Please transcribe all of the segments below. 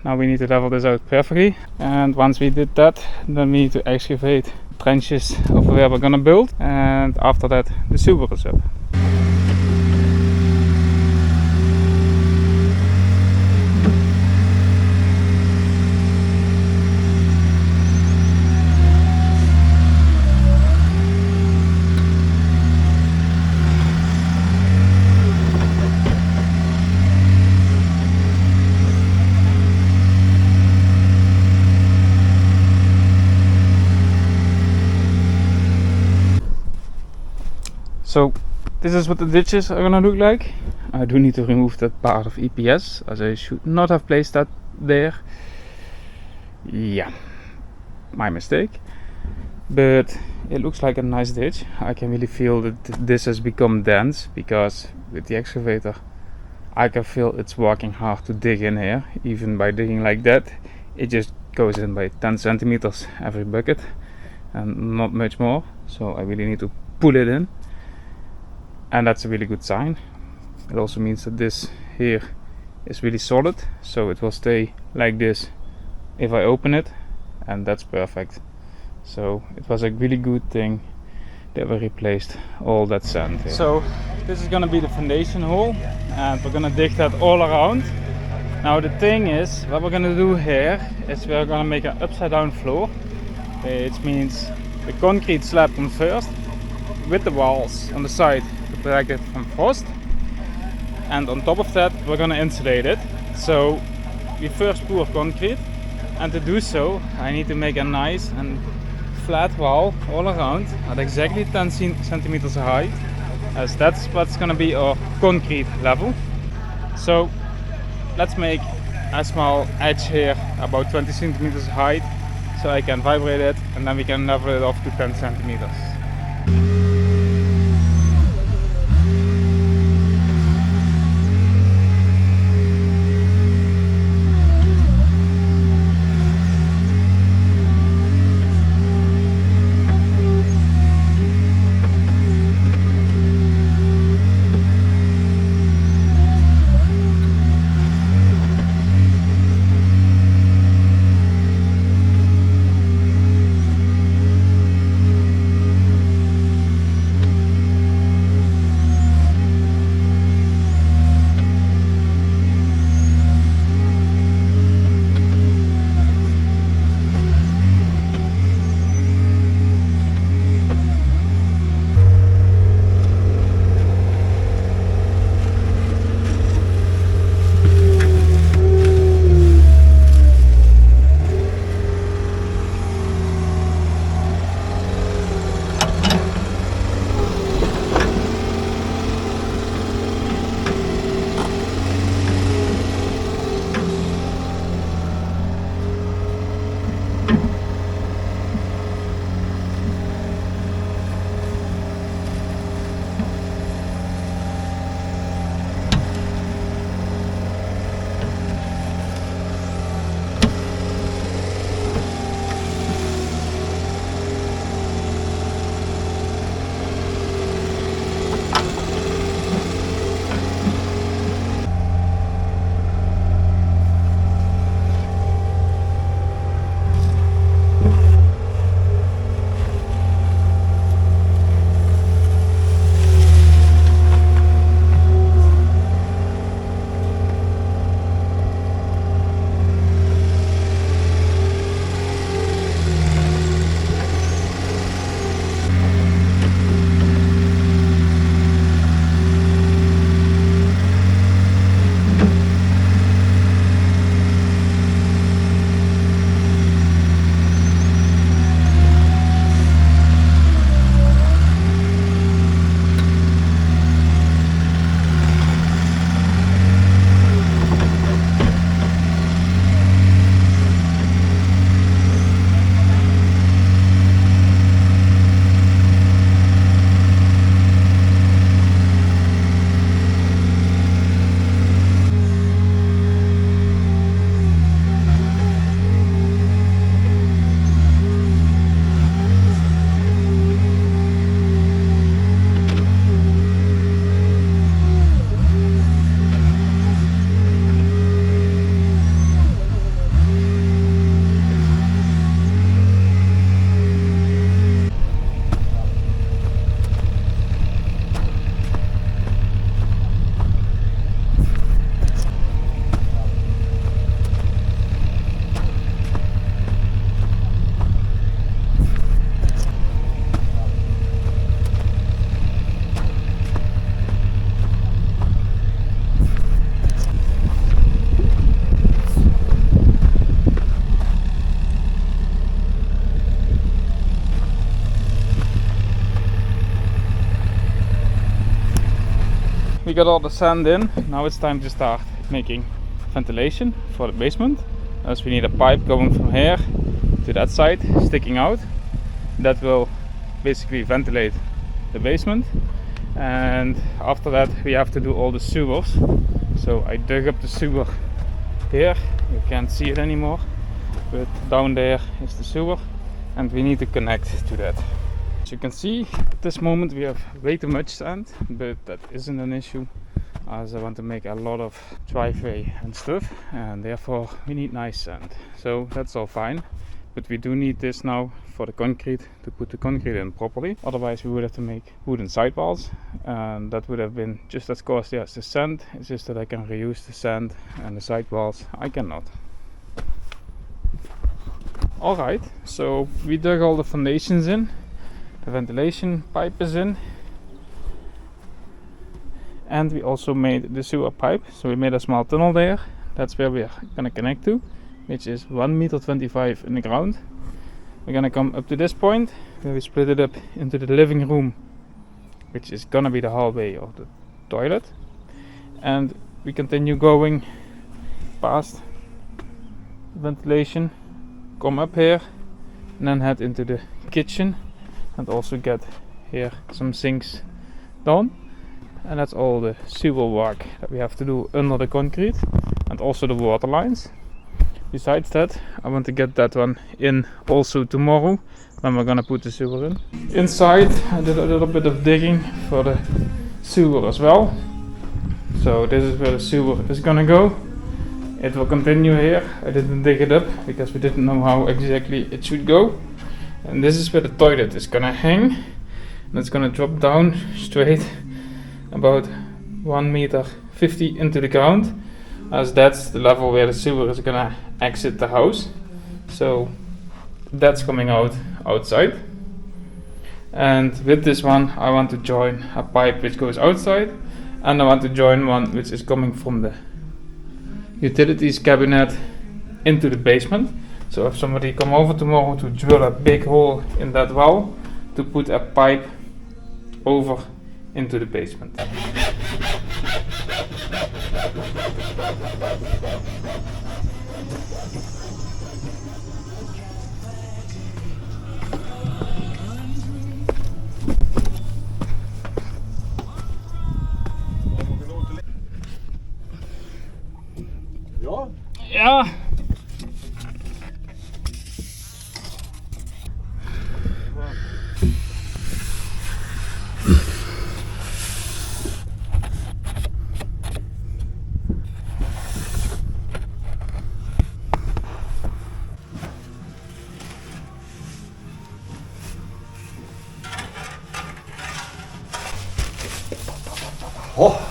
Now we need to level this out perfectly, and once we did that, then we need to excavate trenches of where we're gonna build, and after that the sewer is up. So this is what the ditches are gonna look like. I do need to remove that part of EPS, as I should not have placed that there. Yeah, my mistake. But it looks like a nice ditch. I can really feel that this has become dense, because with the excavator I can feel it's working hard to dig in here. Even by digging like that, it just goes in by 10 centimeters every bucket and not much more. So I really need to pull it in, and that's a really good sign. It also means that this here is really solid, so it will stay like this if I open it, and that's perfect. So it was a really good thing that we replaced all that sand here. So this is gonna be the foundation hole, and we're gonna dig that all around. Now the thing is, what we're gonna do here is we're gonna make an upside down floor, which means the concrete slab comes first with the walls on the side to protect it from frost, and on top of that we're gonna insulate it. So we first pour concrete, and to do so I need to make a nice and flat wall all around at exactly 10 centimeters high, as that's what's gonna be our concrete level. So let's make a small edge here about 20 centimeters high, so I can vibrate it, and then we can level it off to 10 centimeters. got all the sand in. Now it's time to start making ventilation for the basement. As we need a pipe going from here to that side, sticking out. That will basically ventilate the basement. And after that we have to do all the sewers. So I dug up the sewer here. You can't see it anymore, but down there is the sewer and we need to connect to that. As you can see, at this moment we have way too much sand, but that isn't an issue as I want to make a lot of driveway and stuff, and therefore we need nice sand. So that's all fine, but we do need this now for the concrete, to put the concrete in properly. Otherwise we would have to make wooden sidewalls, and that would have been just as costly as the sand. It's just that I can reuse the sand, and the sidewalls I cannot. Alright, so we dug all the foundations in. The ventilation pipe is in, and we also made the sewer pipe. So we made a small tunnel there. That's where we're gonna connect to, which is 1.25 meters in the ground. We're gonna come up to this point where we split it up into the living room, which is gonna be the hallway or the toilet, and we continue going past the ventilation, come up here, and then head into the kitchen. And also get here some sinks done, and that's all the sewer work that we have to do under the concrete, and also the water lines. Besides that, I want to get that one in also tomorrow when we're gonna put the sewer in. Inside I did a little bit of digging for the sewer as well. So this is where the sewer is gonna go. It will continue here. I didn't dig it up because we didn't know how exactly it should go. And this is where the toilet is gonna hang, and it's gonna drop down straight about 1.50 meters into the ground, as that's the level where the sewer is gonna exit the house. So that's coming out outside, and with this one I want to join a pipe which goes outside, and I want to join one which is coming from the utilities cabinet into the basement. So if somebody come over tomorrow to drill a big hole in that wall to put a pipe over into the basement. Ja. Oh.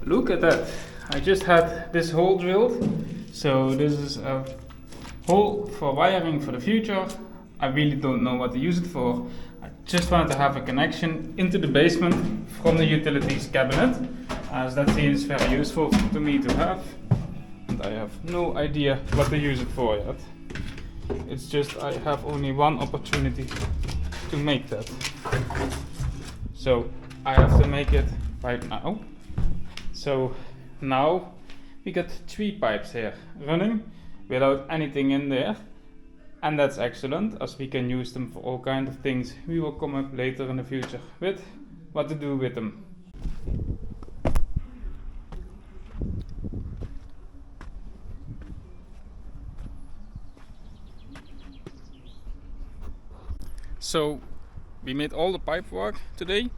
Look at that. I just had this hole drilled. So this is a hole for wiring for the future. I really don't know what to use it for. I just wanted to have a connection into the basement from the utilities cabinet, as that seems very useful to me to have. And I have no idea what to use it for yet. It's just I have only one opportunity to make that. So I have to make it right now. So now we got 3 pipes here running without anything in there, and that's excellent as we can use them for all kind of things. We will come up later in the future with what to do with them. So we made all the pipe work today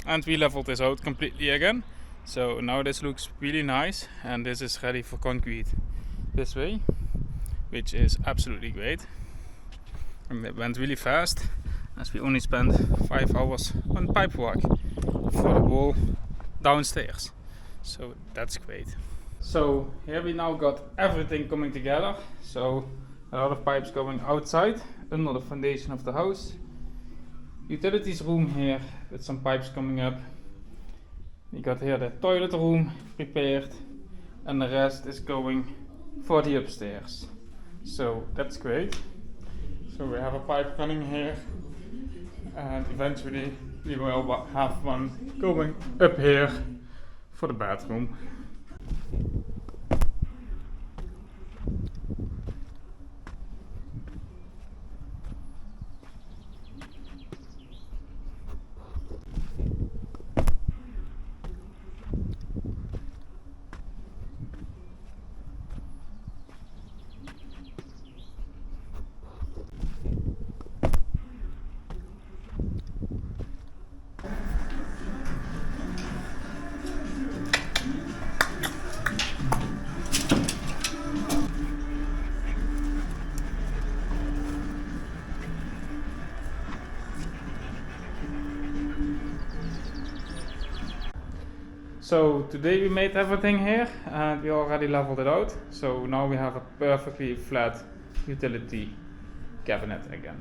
and we leveled this out completely again. So now this looks really nice and this is ready for concrete this way, which is absolutely great. And it went really fast as we only spent 5 hours on pipe work for the wall downstairs. So that's great. So here we now got everything coming together. So a lot of pipes going outside under the foundation of the house. Utilities room here with some pipes coming up. We got here the toilet room prepared and the rest is going for the upstairs. So that's great. So we have a pipe running here and eventually we will have one going up here for the bathroom. So today we made everything here and we already leveled it out. So now we have a perfectly flat utility cabinet again.